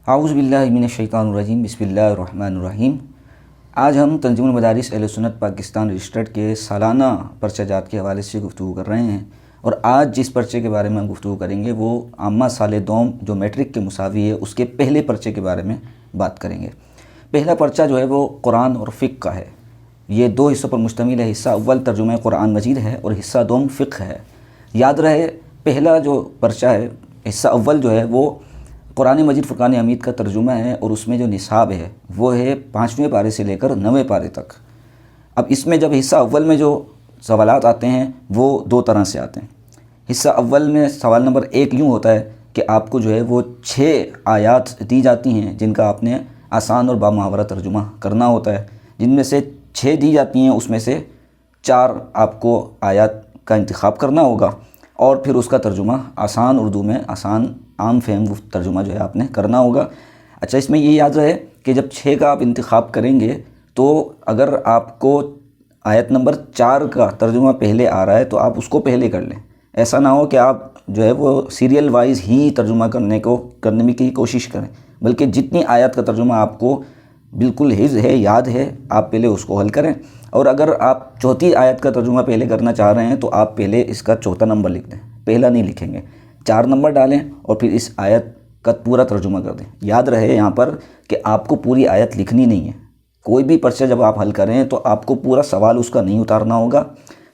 اعوذ باللہ من الشیطان الرجیم، بسم اللہ الرحمن الرحیم۔ آج ہم تنظیم المدارس اہل سنت پاکستان رجسٹرڈ کے سالانہ پرچہ جات کے حوالے سے گفتگو کر رہے ہیں، اور آج جس پرچے کے بارے میں ہم گفتگو کریں گے وہ عامہ سال دوم جو میٹرک کے مساوی ہے اس کے پہلے پرچے کے بارے میں بات کریں گے۔ پہلا پرچہ جو ہے وہ قرآن اور فقہ کا ہے۔ یہ دو حصوں پر مشتمل ہے۔ حصہ اول ترجمہ قرآن مجید ہے اور حصہ دوم فقہ ہے۔ یاد رہے، پہلا جو پرچہ ہے، حصہ اول جو ہے وہ قرآن مجید فرقان حمید کا ترجمہ ہے، اور اس میں جو نصاب ہے وہ ہے 5ویں پارے سے لے کر 9ویں پارے تک۔ اب اس میں جب حصہ اول میں جو سوالات آتے ہیں وہ دو طرح سے آتے ہیں۔ حصہ اول میں سوال نمبر 1 یوں ہوتا ہے کہ آپ کو جو ہے وہ 6 آیات دی جاتی ہیں جن کا آپ نے آسان اور بامحاورہ ترجمہ کرنا ہوتا ہے۔ جن میں سے 6 دی جاتی ہیں، اس میں سے 4 آپ کو آیات کا انتخاب کرنا ہوگا، اور پھر اس کا ترجمہ آسان اردو میں، آسان عام فہم ترجمہ جو ہے آپ نے کرنا ہوگا۔ اچھا، اس میں یہ یاد رہے کہ جب 6 کا آپ انتخاب کریں گے تو اگر آپ کو آیت نمبر 4 کا ترجمہ پہلے آ رہا ہے تو آپ اس کو پہلے کر لیں۔ ایسا نہ ہو کہ آپ جو ہے وہ سیریل وائز ہی ترجمہ کرنے کی کوشش کریں، بلکہ جتنی آیت کا ترجمہ آپ کو بالکل حفظ ہے، یاد ہے، آپ پہلے اس کو حل کریں۔ اور اگر آپ چوتھی آیت کا ترجمہ پہلے کرنا چاہ رہے ہیں تو آپ پہلے اس کا چوتھا نمبر لکھ دیں، پہلا نہیں لکھیں گے، 4 نمبر ڈالیں اور پھر اس آیت کا پورا ترجمہ کر دیں۔ یاد رہے یہاں پر کہ آپ کو پوری آیت لکھنی نہیں ہے۔ کوئی بھی پرچہ جب آپ حل کریں تو آپ کو پورا سوال اس کا نہیں اتارنا ہوگا،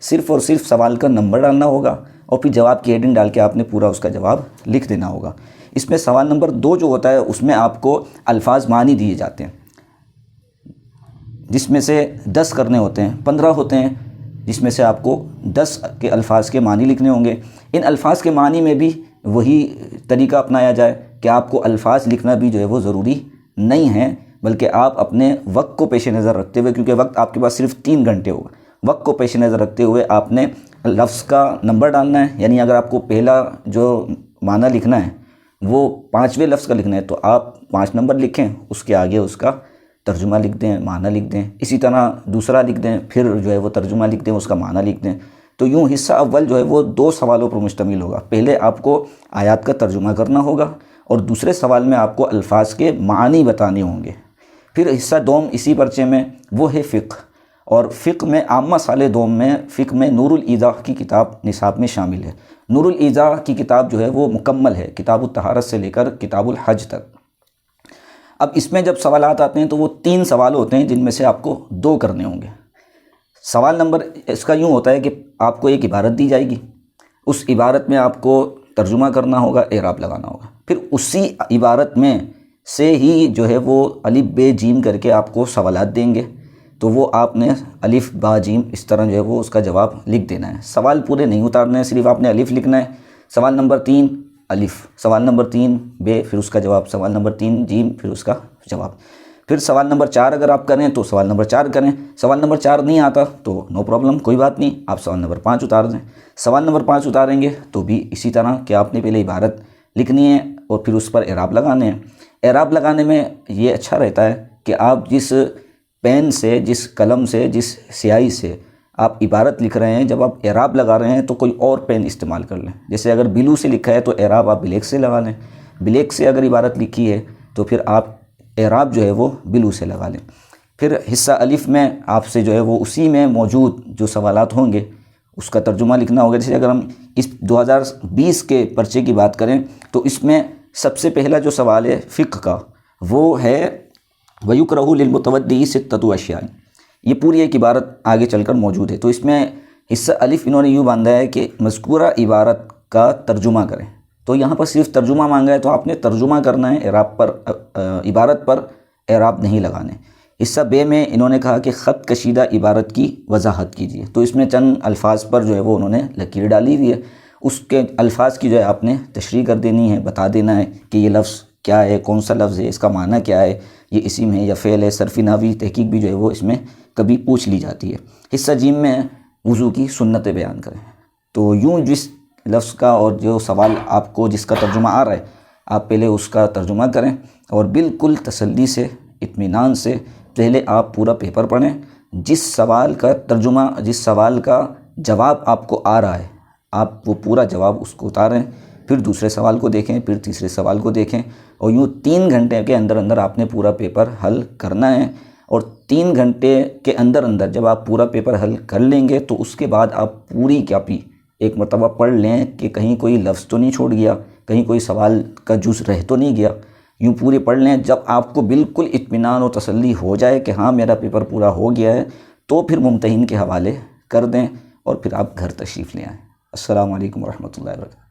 صرف اور صرف سوال کا نمبر ڈالنا ہوگا، اور پھر جواب کی ہیڈنگ ڈال کے آپ نے پورا اس کا جواب لکھ دینا ہوگا۔ اس میں سوال نمبر 2 جو ہوتا ہے اس میں آپ کو الفاظ معنی دیے جاتے ہیں، جس میں سے 10 کرنے ہوتے ہیں، 15 ہوتے ہیں، جس میں سے آپ کو 10 کے الفاظ کے معنی لکھنے ہوں گے۔ ان الفاظ کے معنی میں بھی وہی طریقہ اپنایا جائے کہ آپ کو الفاظ لکھنا بھی جو ہے وہ ضروری نہیں ہے، بلکہ آپ اپنے وقت کو پیش نظر رکھتے ہوئے، کیونکہ وقت آپ کے پاس صرف 3 گھنٹے ہوگا، وقت کو پیش نظر رکھتے ہوئے آپ نے لفظ کا نمبر ڈالنا ہے۔ یعنی اگر آپ کو پہلا جو معنی لکھنا ہے وہ 5ویں لفظ کا لکھنا ہے تو آپ 5 نمبر لکھیں، اس کے آگے اس کا ترجمہ لکھ دیں، معنی لکھ دیں، اسی طرح دوسرا لکھ دیں، پھر جو ہے وہ ترجمہ لکھ دیں، اس کا معنی لکھ دیں۔ تو یوں حصہ اول جو ہے وہ 2 سوالوں پر مشتمل ہوگا۔ پہلے آپ کو آیات کا ترجمہ کرنا ہوگا، اور دوسرے سوال میں آپ کو الفاظ کے معنی بتانے ہوں گے۔ پھر حصہ دوم اسی پرچے میں وہ ہے فقہ، اور فقہ میں عامہ سال دوم میں فقہ میں نور الایضاح کی کتاب نصاب میں شامل ہے۔ نور الایضاح کی کتاب جو ہے وہ مکمل ہے، کتاب الطہارت سے لے کر کتاب الحج تک۔ اب اس میں جب سوالات آتے ہیں تو وہ 3 سوال ہوتے ہیں جن میں سے آپ کو 2 کرنے ہوں گے۔ سوال نمبر اس کا یوں ہوتا ہے کہ آپ کو ایک عبارت دی جائے گی، اس عبارت میں آپ کو ترجمہ کرنا ہوگا، اعراب لگانا ہوگا، پھر اسی عبارت میں سے ہی جو ہے وہ الف ب جیم کر کے آپ کو سوالات دیں گے، تو وہ آپ نے الف با جیم اس طرح جو ہے وہ اس کا جواب لکھ دینا ہے۔ سوال پورے نہیں اتارنے ہیں، صرف آپ نے الف لکھنا ہے۔ سوال نمبر 3 الف، سوال نمبر 3 ب، پھر اس کا جواب، سوال نمبر 3 جیم، پھر اس کا جواب۔ پھر سوال نمبر 4 اگر آپ کریں تو سوال نمبر 4 کریں، سوال نمبر 4 نہیں آتا تو نو پرابلم، کوئی بات نہیں، آپ سوال نمبر 5 اتار دیں۔ سوال نمبر 5 اتاریں گے تو بھی اسی طرح کہ آپ نے پہلے عبارت لکھنی ہے اور پھر اس پر اعراب لگانے ہیں۔ اعراب لگانے میں یہ اچھا رہتا ہے کہ آپ جس پین سے، جس قلم سے، جس سیاہی سے آپ عبارت لکھ رہے ہیں، جب آپ اعراب لگا رہے ہیں تو کوئی اور پین استعمال کر لیں۔ جیسے اگر بلو سے لکھا ہے تو اعراب آپ بلیک سے لگا لیں، بلیک سے اگر عبارت لکھی ہے تو پھر آپ اعراب جو ہے وہ بلو سے لگا لیں۔ پھر حصہ الف میں آپ سے جو ہے وہ اسی میں موجود جو سوالات ہوں گے اس کا ترجمہ لکھنا ہوگا۔ جیسے اگر ہم اس 2020 کے پرچے کی بات کریں تو اس میں سب سے پہلا جو سوال ہے فقہ کا وہ ہے وَيُكْرَهُ لِلْمُتَوَدِّعِ سِتَّةُ أَشْيَاء۔ یہ پوری ایک عبارت آگے چل کر موجود ہے، تو اس میں حصہ الف انہوں نے یوں باندھا ہے کہ مذکورہ عبارت کا ترجمہ کریں۔ تو یہاں پر صرف ترجمہ مانگا ہے تو آپ نے ترجمہ کرنا ہے، اعراب پر، عبارت پر اعراب نہیں لگانے۔ حصہ بے میں انہوں نے کہا کہ خط کشیدہ عبارت کی وضاحت کیجیے، تو اس میں چند الفاظ پر جو ہے وہ انہوں نے لکیر ڈالی ہوئی ہے، اس کے الفاظ کی جو ہے آپ نے تشریح کر دینی ہے، بتا دینا ہے کہ یہ لفظ کیا ہے، کون سا لفظ ہے، اس کا معنی کیا ہے، یہ اسم ہے یا فعل ہے۔ صرفی نحوی تحقیق بھی جو ہے وہ اس میں کبھی پوچھ لی جاتی ہے۔ حصہ جیم میں وضو کی سنتیں بیان کریں۔ تو یوں جس لفظ کا اور جو سوال آپ کو جس کا ترجمہ آ رہا ہے آپ پہلے اس کا ترجمہ کریں، اور بالکل تسلی سے، اطمینان سے پہلے آپ پورا پیپر پڑھیں۔ جس سوال کا ترجمہ، جس سوال کا جواب آپ کو آ رہا ہے آپ وہ پورا جواب اس کو اتاریں، پھر دوسرے سوال کو دیکھیں، پھر تیسرے سوال کو دیکھیں، اور یوں 3 گھنٹے کے اندر اندر آپ نے پورا پیپر حل کرنا ہے۔ اور 3 گھنٹے کے اندر اندر جب آپ پورا پیپر حل کر لیں گے تو اس کے بعد آپ پوری کاپی ایک مرتبہ پڑھ لیں کہ کہیں کوئی لفظ تو نہیں چھوڑ گیا، کہیں کوئی سوال کا جز رہ تو نہیں گیا، یوں پوری پڑھ لیں۔ جب آپ کو بالکل اطمینان و تسلی ہو جائے کہ ہاں میرا پیپر پورا ہو گیا ہے، تو پھر ممتحن کے حوالے کر دیں اور پھر آپ گھر تشریف لے آئیں۔ السلام علیکم ورحمۃ اللہ وبرکاتہ۔